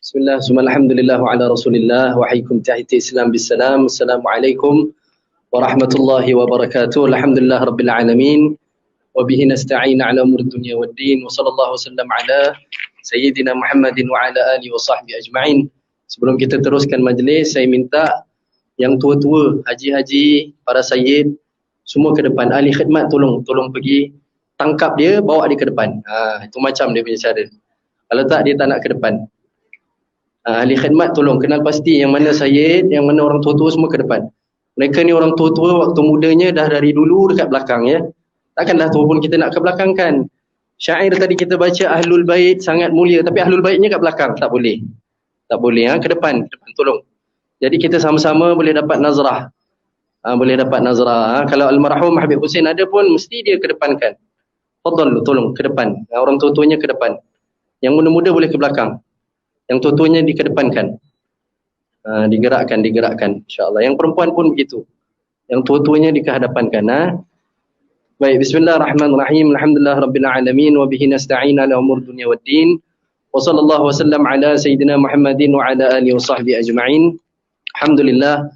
Bismillah, alhamdulillah wa ala rasulillah wa alaikum tahiyati islam bisalam. Assalamualaikum warahmatullahi wabarakatuh. Alhamdulillah rabbil alamin. Wa bihi nasta'in ala umur dunya wad din. Wa sallallahu wasallam ala sayyidina Muhammadin wa ala alihi wa sahbihi ajma'in. Sebelum kita teruskan majlis, saya minta yang tua-tua, haji-haji, para sayyid, semua ke depan. Ahli khidmat tolong pergi tangkap dia, bawa dia ke depan. Itu macam dia punya cara. Kalau tak, dia tak nak ke depan. Ahli khidmat tolong kenal pasti yang mana sayyid, yang mana orang tua-tua semua ke depan. Mereka ni orang tua-tua waktu mudanya dah dari dulu dekat belakang ya. Takkan dah tua pun kita nak ke belakang kan. Syair tadi kita baca Ahlul Bait sangat mulia, tapi Ahlul Baitnya kat belakang, tak boleh. Tak boleh ke depan tolong. Jadi kita sama-sama boleh dapat nazrah. Boleh dapat nazrah. Kalau almarhum Habib Hussein ada pun mesti dia ke depankan. Fadal tolong ke depan. Orang tua-tuanya ke depan. Yang muda-muda boleh ke belakang. Yang tua-tuanya dikedepankan. Digerakkan insya-Allah. Yang perempuan pun begitu. Yang tua-tuanya dikehadapankan. Baik, bismillahirrahmanirrahim. Alhamdulillah rabbil alamin wa bihi nasta'in ala umur dunya waddin. Wa sallallahu wasallam ala sayyidina Muhammadin wa ala alihi wa sahbihi ajma'in. Alhamdulillah.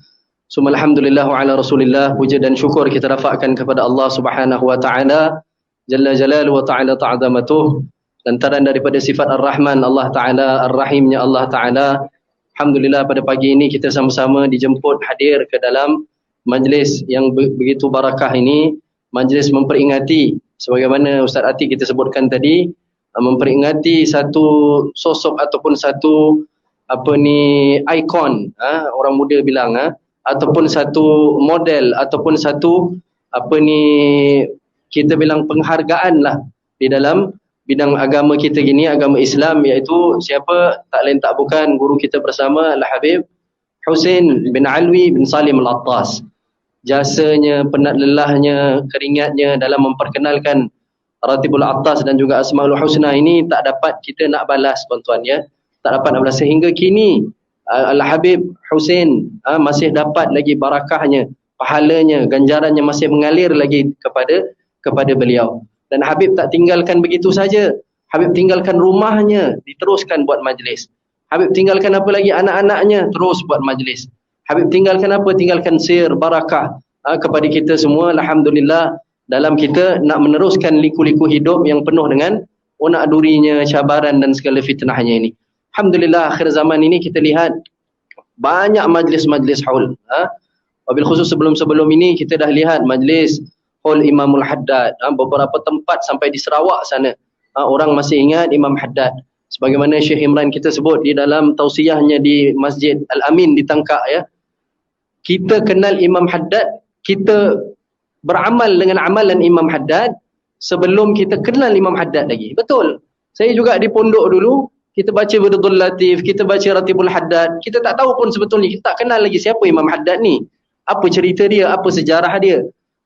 Summa alhamdulillah wa ala rasulillah. Puja dan syukur kita rafakkan kepada Allah Subhanahu wa taala. Jalla jalaluhu wa ta'ala ta'zamatuh. Lantaran daripada sifat Ar-Rahman Allah Ta'ala, Ar-Rahimnya Allah Ta'ala. Alhamdulillah pada pagi ini kita sama-sama dijemput hadir ke dalam majlis yang begitu barakah ini. Majlis memperingati, sebagaimana Ustaz Atiq kita sebutkan tadi, memperingati satu sosok ataupun satu ikon, orang muda bilang, ataupun satu model, ataupun satu kita bilang penghargaan lah di dalam bidang agama kita gini, agama Islam, iaitu siapa? Tak lain tak bukan guru kita bersama Al-Habib Hussein bin Alwi bin Salim Al-Attas. Jasanya, penat lelahnya, keringatnya dalam memperkenalkan Ratibul Attas dan juga Asmaul Husna ini tak dapat kita nak balas tuan-tuan ya. Tak dapat nak balas sehingga kini Al-Habib Hussein masih dapat lagi barakahnya, pahalanya, ganjarannya masih mengalir lagi kepada beliau. Dan Habib tak tinggalkan begitu saja. Habib tinggalkan rumahnya, diteruskan buat majlis. Habib tinggalkan apa lagi? Anak-anaknya, terus buat majlis. Habib tinggalkan apa? Tinggalkan sir, barakah kepada kita semua. Alhamdulillah, dalam kita nak meneruskan liku-liku hidup yang penuh dengan onak durinya, cabaran dan segala fitnahnya ini. Alhamdulillah, akhir zaman ini kita lihat banyak majlis-majlis haul. Wabil khusus sebelum-sebelum ini kita dah lihat majlis Hall Imamul Haddad, beberapa tempat sampai di Sarawak sana. Orang masih ingat Imam Haddad. Sebagaimana Syekh Imran kita sebut di dalam tausiyahnya di Masjid Al-Amin di Tangkak ya. Kita kenal Imam Haddad, kita beramal dengan amalan Imam Haddad sebelum kita kenal Imam Haddad lagi. Betul. Saya juga di pondok dulu, kita baca Wirdul Latif, kita baca Ratibul Haddad. Kita tak tahu pun sebetulnya, kita tak kenal lagi siapa Imam Haddad ni. Apa cerita dia, apa sejarah dia.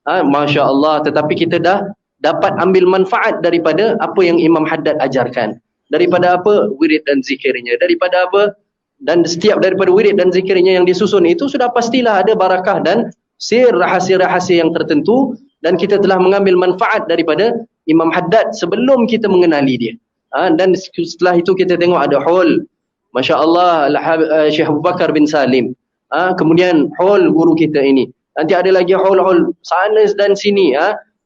Masya Allah, tetapi kita dah dapat ambil manfaat daripada apa yang Imam Haddad ajarkan. Daripada apa? Wirid dan zikirnya. Daripada apa? Dan setiap daripada wirid dan zikirnya yang disusun itu sudah pastilah ada barakah dan sir rahsia-rahsia yang tertentu, dan kita telah mengambil manfaat daripada Imam Haddad sebelum kita mengenali dia. Dan setelah itu kita tengok ada hall, Masya Allah, Syekh Abu Bakar bin Salim. Kemudian hall guru kita ini. Nanti ada lagi hall-hall sana dan sini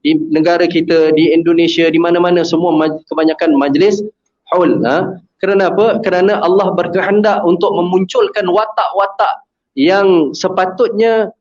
di negara kita, di Indonesia, di mana-mana semua kebanyakan majlis hall. Kerana apa? Kerana Allah berkehendak untuk memunculkan watak-watak yang sepatutnya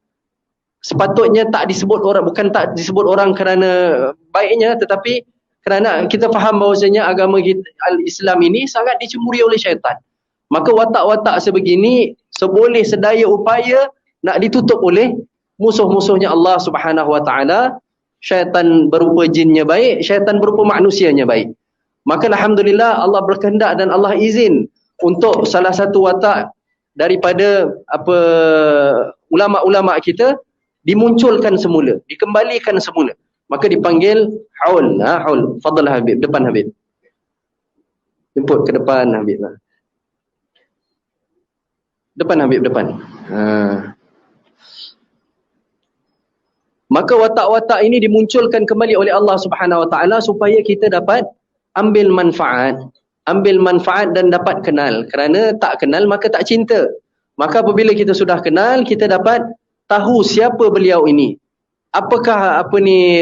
tak disebut orang, bukan tak disebut orang kerana baiknya, tetapi kerana kita faham bahawasanya agama kita, Al-Islam ini sangat dicemburi oleh syaitan. Maka watak-watak sebegini seboleh sedaya upaya nak ditutup oleh musuh-musuhnya Allah Subhanahu wa taala. Syaitan berupa jinnya baik, syaitan berupa manusianya baik. Maka alhamdulillah Allah berkehendak dan Allah izin untuk salah satu watak daripada ulama-ulama kita dimunculkan semula, dikembalikan semula. Maka dipanggil haul. Haul. Fadal Habib, depan Habib. Jemput ke depan Habib. Depan Habib, depan. Maka watak-watak ini dimunculkan kembali oleh Allah Subhanahu wa taala supaya kita dapat ambil manfaat ambil manfaat dan dapat kenal. Kerana tak kenal maka tak cinta. Maka apabila kita sudah kenal, kita dapat tahu siapa beliau ini. Apakah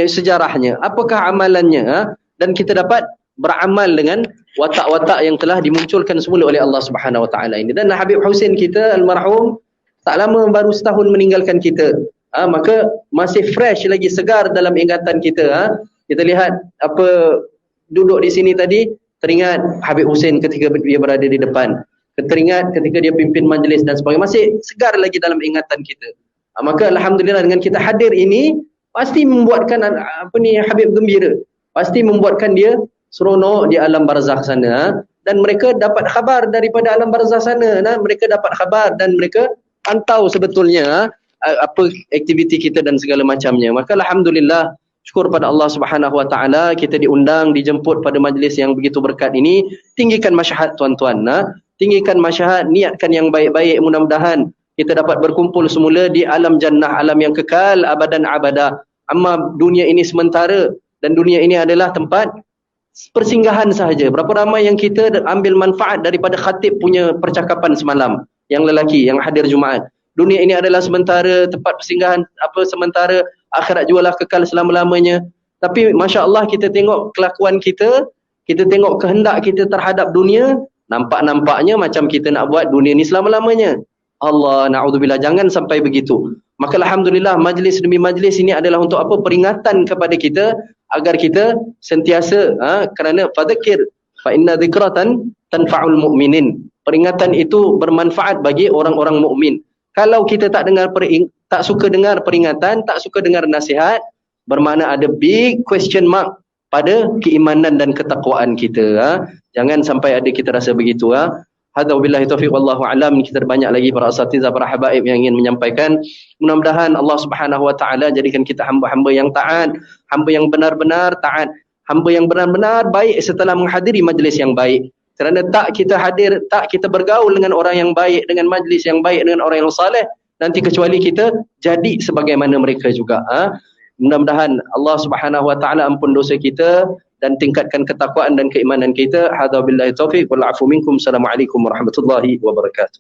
sejarahnya, apakah amalannya, dan kita dapat beramal dengan watak-watak yang telah dimunculkan semula oleh Allah Subhanahu Wa Taala ini. Dan Habib Husain kita almarhum tak lama baru setahun meninggalkan kita. Maka masih fresh lagi, segar dalam ingatan kita. Kita lihat apa duduk di sini tadi, teringat Habib Husain ketika dia berada di depan. Teringat ketika dia pimpin majlis dan sebagainya, masih segar lagi dalam ingatan kita. Maka alhamdulillah dengan kita hadir ini pasti membuatkan Habib gembira. Pasti membuatkan dia seronok di alam barzakh sana, dan mereka dapat khabar daripada alam barzakh sana. Mereka dapat khabar dan mereka pantau sebetulnya apa aktiviti kita dan segala macamnya. Maka alhamdulillah, syukur pada Allah Subhanahu Wa Taala, kita diundang, dijemput pada majlis yang begitu berkat ini. Tinggikan masyarakat tuan-tuan, tinggikan masyarakat, niatkan yang baik-baik, mudah-mudahan kita dapat berkumpul semula di alam jannah, alam yang kekal abadan abada. Amma dunia ini sementara, dan dunia ini adalah tempat persinggahan sahaja. Berapa ramai yang kita ambil manfaat daripada khatib punya percakapan semalam, yang lelaki yang hadir Jumaat. Dunia ini adalah sementara, tempat persinggahan sementara, akhirat jualah kekal selama-lamanya. Tapi masya-Allah, kita tengok kelakuan kita tengok kehendak kita terhadap dunia, nampak-nampaknya macam kita nak buat dunia ni selama-lamanya. Allah, na'udzubillah, jangan sampai begitu. Maka alhamdulillah, majlis demi majlis ini adalah untuk apa? Peringatan kepada kita agar kita sentiasa kerana fadzakir fa inna dzikratan tanfa'ul mu'minin. Peringatan itu bermanfaat bagi orang-orang mukmin. Kalau kita tak suka dengar peringatan, tak suka dengar nasihat, bermakna ada big question mark pada keimanan dan ketakwaan kita. Jangan sampai ada kita rasa begitu. Hadza wabillahi taufiq wallahu alam. Kita banyak lagi para asatidzah, para habaib yang ingin menyampaikan. Mudah-mudahan Allah Subhanahu Wa Taala jadikan kita hamba-hamba yang taat, hamba yang benar-benar taat, hamba yang benar-benar baik setelah menghadiri majlis yang baik. Kerana tak kita hadir, tak kita bergaul dengan orang yang baik, dengan majlis yang baik, dengan orang yang saleh, nanti kecuali kita jadi sebagaimana mereka juga. Mudah-mudahan Allah Subhanahu Wa Taala ampun dosa kita dan tingkatkan ketakwaan dan keimanan kita. Hadza billahi taufiq wal afu minkum. Assalamualaikum warahmatullahi wabarakatuh.